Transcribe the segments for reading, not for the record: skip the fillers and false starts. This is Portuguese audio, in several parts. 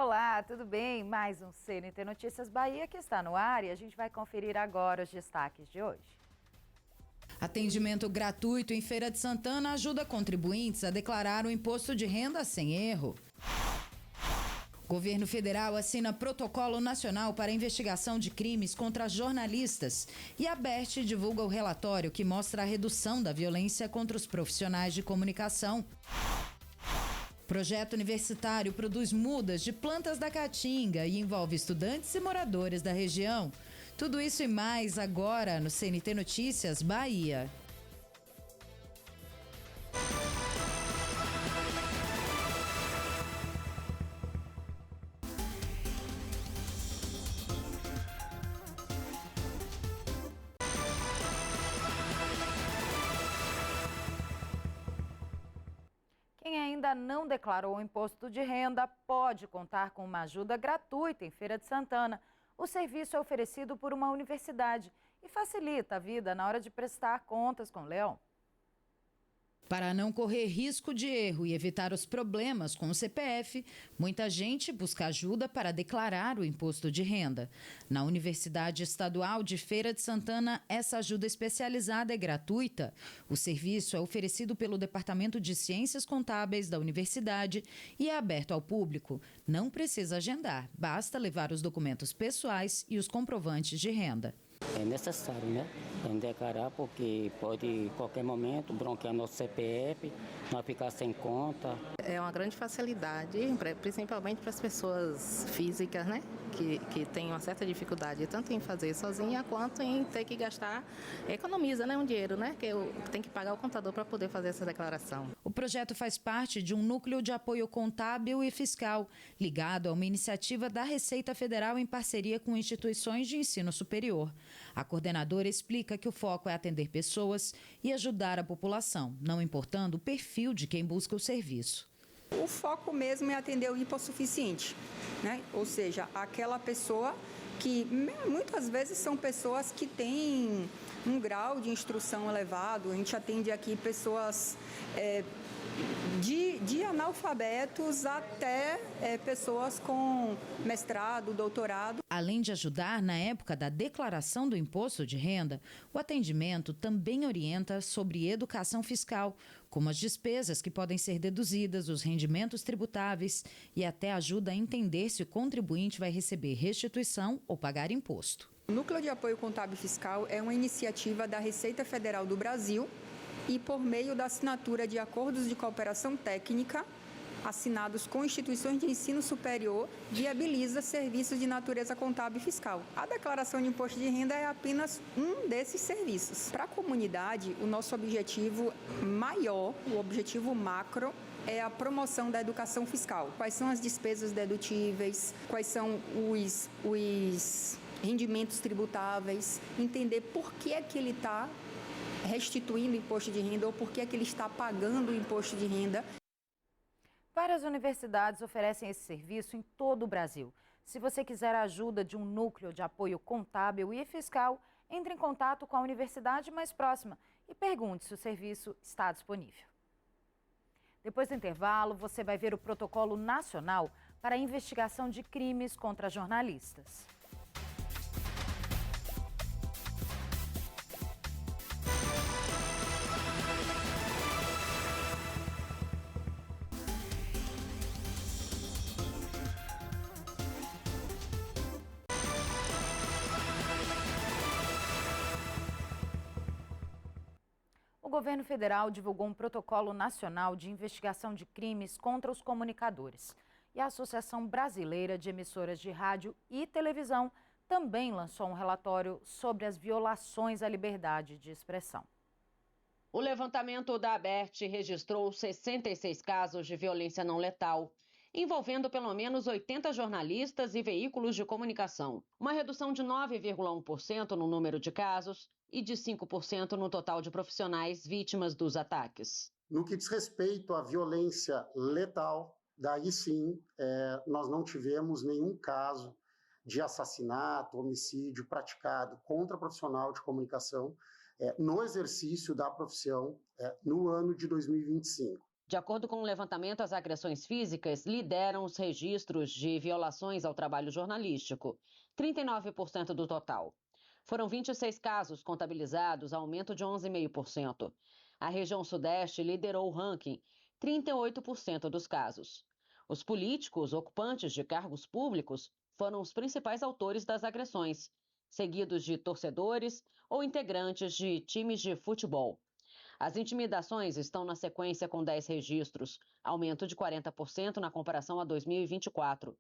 Olá, tudo bem? Mais um CNT Notícias Bahia que está no ar e a gente vai conferir agora os destaques de hoje. Atendimento gratuito em Feira de Santana ajuda contribuintes a declarar o imposto de renda sem erro. Governo federal assina protocolo nacional para investigação de crimes contra jornalistas e a ABERT divulga o relatório que mostra a redução da violência contra os profissionais de comunicação. Projeto universitário produz mudas de plantas da caatinga e envolve estudantes e moradores da região. Tudo isso e mais agora no CNT Notícias Bahia. Quem ainda não declarou o imposto de renda pode contar com uma ajuda gratuita em Feira de Santana. O serviço é oferecido por uma universidade e facilita a vida na hora de prestar contas com o Leão. Para não correr risco de erro e evitar os problemas com o CPF, muita gente busca ajuda para declarar o imposto de renda. Na Universidade Estadual de Feira de Santana, essa ajuda especializada é gratuita. O serviço é oferecido pelo Departamento de Ciências Contábeis da Universidade e é aberto ao público. Não precisa agendar, basta levar os documentos pessoais e os comprovantes de renda. É necessário, né? Declarar, porque pode, em qualquer momento, bronquear nosso CPF, não ficar sem conta. É uma grande facilidade, principalmente para as pessoas físicas, né? Que têm uma certa dificuldade, tanto em fazer sozinha, quanto em ter que gastar, economiza, né? Um dinheiro, né? Que tem que pagar o contador para poder fazer essa declaração. O projeto faz parte de um núcleo de apoio contábil e fiscal, ligado a uma iniciativa da Receita Federal em parceria com instituições de ensino superior. A coordenadora explica que o foco é atender pessoas e ajudar a população, não importando o perfil de quem busca o serviço. O foco mesmo é atender o hipossuficiente, né? Ou seja, aquela pessoa que muitas vezes são pessoas que têm um grau de instrução elevado. A gente atende aqui pessoas de analfabetos até pessoas com mestrado, doutorado. Além de ajudar na época da declaração do imposto de renda, o atendimento também orienta sobre educação fiscal, como as despesas que podem ser deduzidas, os rendimentos tributáveis e até ajuda a entender se o contribuinte vai receber restituição ou pagar imposto. O Núcleo de Apoio Contábil e Fiscal é uma iniciativa da Receita Federal do Brasil e por meio da assinatura de acordos de cooperação técnica assinados com instituições de ensino superior, viabiliza serviços de natureza contábil e fiscal. A declaração de imposto de renda é apenas um desses serviços. Para a comunidade, o nosso objetivo maior, o objetivo macro, é a promoção da educação fiscal. Quais são as despesas dedutíveis, quais são os rendimentos tributáveis, entender por que é que ele está restituindo o imposto de renda ou por que é que ele está pagando o imposto de renda. Várias universidades oferecem esse serviço em todo o Brasil. Se você quiser a ajuda de um núcleo de apoio contábil e fiscal, entre em contato com a universidade mais próxima e pergunte se o serviço está disponível. Depois do intervalo, você vai ver o protocolo nacional para a investigação de crimes contra jornalistas. O governo federal divulgou um protocolo nacional de investigação de crimes contra os comunicadores. E a Associação Brasileira de Emissoras de Rádio e Televisão também lançou um relatório sobre as violações à liberdade de expressão. O levantamento da ABERT registrou 66 casos de violência não letal, envolvendo pelo menos 80 jornalistas e veículos de comunicação. Uma redução de 9,1% no número de casos e de 5% no total de profissionais vítimas dos ataques. No que diz respeito à violência letal, daí sim, nós não tivemos nenhum caso de assassinato, homicídio praticado contra profissional de comunicação no exercício da profissão no ano de 2025. De acordo com o levantamento, as agressões físicas lideram os registros de violações ao trabalho jornalístico, 39% do total. Foram 26 casos contabilizados, aumento de 11,5%. A região Sudeste liderou o ranking, 38% dos casos. Os políticos ocupantes de cargos públicos foram os principais autores das agressões, seguidos de torcedores ou integrantes de times de futebol. As intimidações estão na sequência com 10 registros, aumento de 40% na comparação a 2024.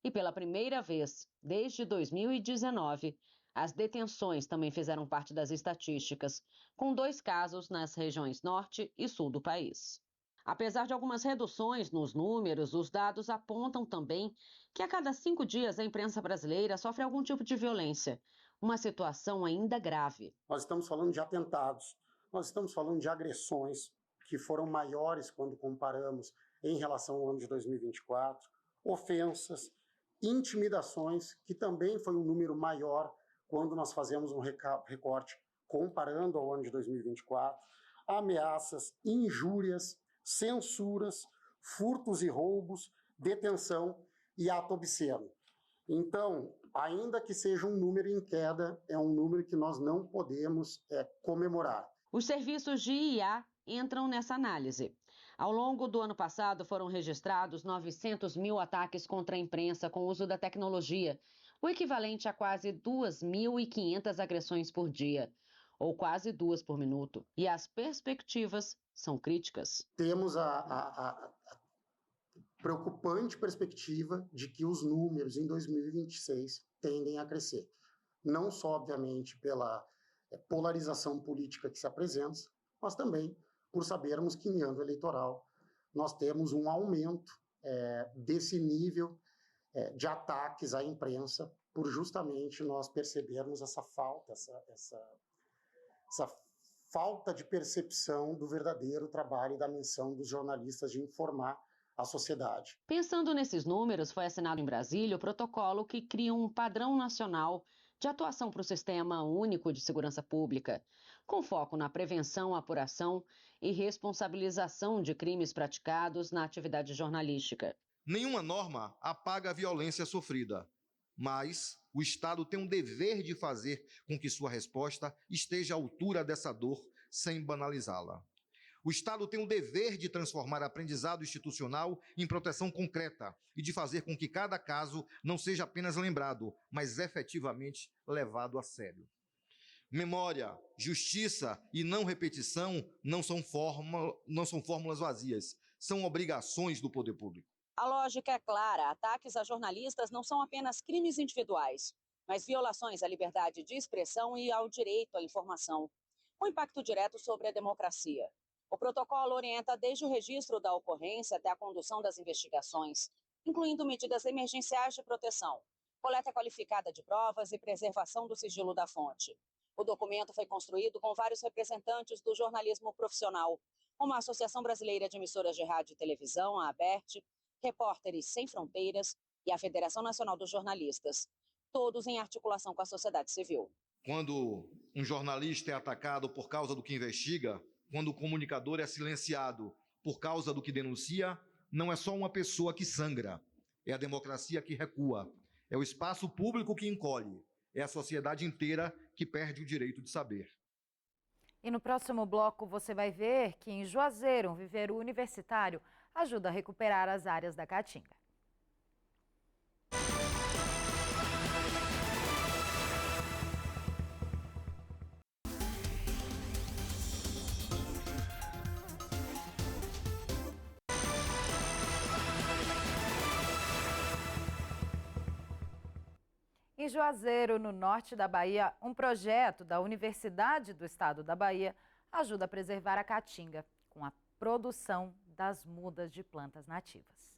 E pela primeira vez desde 2019, as detenções também fizeram parte das estatísticas, com 2 casos nas regiões norte e sul do país. Apesar de algumas reduções nos números, os dados apontam também que a cada 5 dias a imprensa brasileira sofre algum tipo de violência, uma situação ainda grave. Nós estamos falando de atentados, nós estamos falando de agressões que foram maiores quando comparamos em relação ao ano de 2024, ofensas, intimidações, que também foi um número maior quando nós fazemos um recorte comparando ao ano de 2024, ameaças, injúrias, censuras, furtos e roubos, detenção e ato obsceno. Então, ainda que seja um número em queda, é um número que nós não podemos comemorar. Os serviços de IA entram nessa análise. Ao longo do ano passado, foram registrados 900 mil ataques contra a imprensa com o uso da tecnologia, o equivalente a quase 2.500 agressões por dia, ou quase 2 por minuto. E as perspectivas são críticas. Temos a preocupante perspectiva de que os números em 2026 tendem a crescer. Não só, obviamente, pela polarização política que se apresenta, mas também por sabermos que em ano eleitoral nós temos um aumento desse nível de ataques à imprensa, por justamente nós percebermos essa falta de percepção do verdadeiro trabalho e da missão dos jornalistas de informar a sociedade. Pensando nesses números, foi assinado em Brasília o protocolo que cria um padrão nacional de atuação para o Sistema Único de Segurança Pública, com foco na prevenção, apuração e responsabilização de crimes praticados na atividade jornalística. Nenhuma norma apaga a violência sofrida, mas o Estado tem um dever de fazer com que sua resposta esteja à altura dessa dor, sem banalizá-la. O Estado tem o dever de transformar aprendizado institucional em proteção concreta e de fazer com que cada caso não seja apenas lembrado, mas efetivamente levado a sério. Memória, justiça e não repetição não são fórmulas vazias, são obrigações do poder público. A lógica é clara: ataques a jornalistas não são apenas crimes individuais, mas violações à liberdade de expressão e ao direito à informação, com impacto direto sobre a democracia. O protocolo orienta desde o registro da ocorrência até a condução das investigações, incluindo medidas emergenciais de proteção, coleta qualificada de provas e preservação do sigilo da fonte. O documento foi construído com vários representantes do jornalismo profissional, como a Associação Brasileira de Emissoras de Rádio e Televisão, a ABERT, Repórteres Sem Fronteiras e a Federação Nacional dos Jornalistas, todos em articulação com a sociedade civil. Quando um jornalista é atacado por causa do que investiga, quando o comunicador é silenciado por causa do que denuncia, não é só uma pessoa que sangra, é a democracia que recua, é o espaço público que encolhe, é a sociedade inteira que perde o direito de saber. E no próximo bloco você vai ver que em Juazeiro, um viveiro universitário ajuda a recuperar as áreas da Caatinga. Em Juazeiro, no norte da Bahia, um projeto da Universidade do Estado da Bahia ajuda a preservar a Caatinga com a produção das mudas de plantas nativas.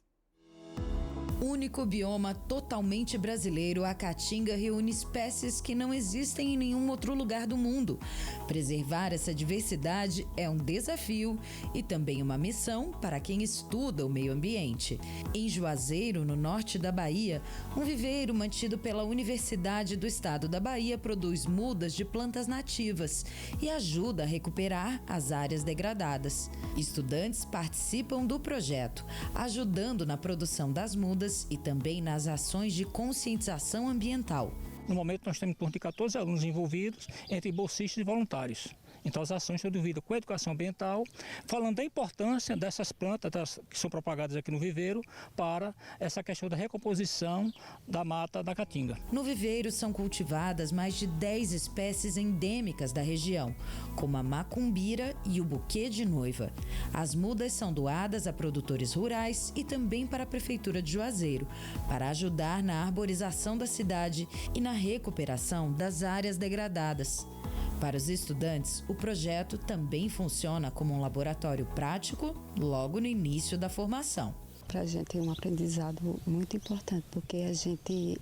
Único bioma totalmente brasileiro, a Caatinga reúne espécies que não existem em nenhum outro lugar do mundo. Preservar essa diversidade é um desafio e também uma missão para quem estuda o meio ambiente. Em Juazeiro, no norte da Bahia, um viveiro mantido pela Universidade do Estado da Bahia produz mudas de plantas nativas e ajuda a recuperar as áreas degradadas. Estudantes participam do projeto, ajudando na produção das mudas e também nas ações de conscientização ambiental. No momento, nós temos em torno de 14 alunos envolvidos, entre bolsistas e voluntários. Então, as ações estão devidas com a educação ambiental, falando da importância dessas plantas que são propagadas aqui no viveiro para essa questão da recomposição da mata da Caatinga. No viveiro são cultivadas mais de 10 espécies endêmicas da região, como a macumbira e o buquê de noiva. As mudas são doadas a produtores rurais e também para a Prefeitura de Juazeiro, para ajudar na arborização da cidade e na recuperação das áreas degradadas. Para os estudantes, o projeto também funciona como um laboratório prático logo no início da formação. Para a gente é um aprendizado muito importante, porque a gente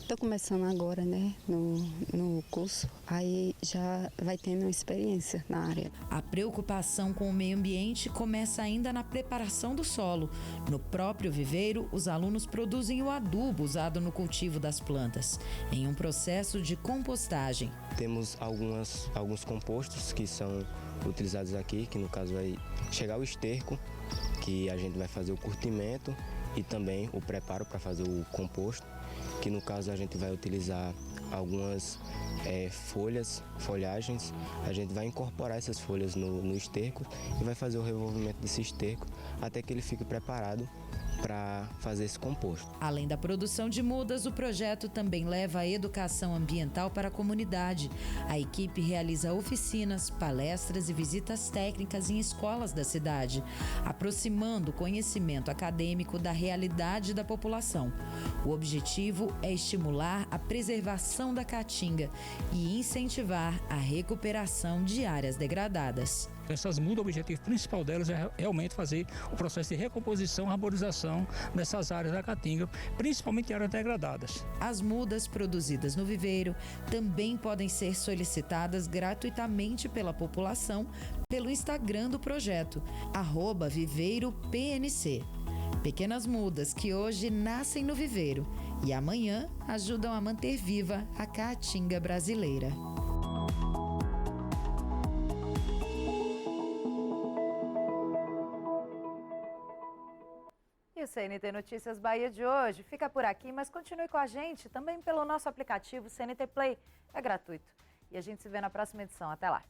está começando agora, né, no curso, aí já vai tendo uma experiência na área. A preocupação com o meio ambiente começa ainda na preparação do solo. No próprio viveiro, os alunos produzem o adubo usado no cultivo das plantas, em um processo de compostagem. Temos alguns compostos que são utilizados aqui, que no caso vai chegar o esterco, que a gente vai fazer o curtimento e também o preparo para fazer o composto, que no caso a gente vai utilizar algumas folhagens, a gente vai incorporar essas folhas no esterco e vai fazer o revolvimento desse esterco até que ele fique preparado para fazer esse composto. Além da produção de mudas, o projeto também leva a educação ambiental para a comunidade. A equipe realiza oficinas, palestras e visitas técnicas em escolas da cidade, aproximando o conhecimento acadêmico da realidade da população. O objetivo é estimular a preservação da Caatinga e incentivar a recuperação de áreas degradadas. Essas mudas, o objetivo principal delas é realmente fazer o processo de recomposição e arborização dessas áreas da Caatinga, principalmente áreas degradadas. As mudas produzidas no viveiro também podem ser solicitadas gratuitamente pela população pelo Instagram do projeto, @viveiropnc. Pequenas mudas que hoje nascem no viveiro e amanhã ajudam a manter viva a Caatinga brasileira. E o CNT Notícias Bahia de hoje fica por aqui, mas continue com a gente também pelo nosso aplicativo CNT Play. É gratuito. E a gente se vê na próxima edição. Até lá.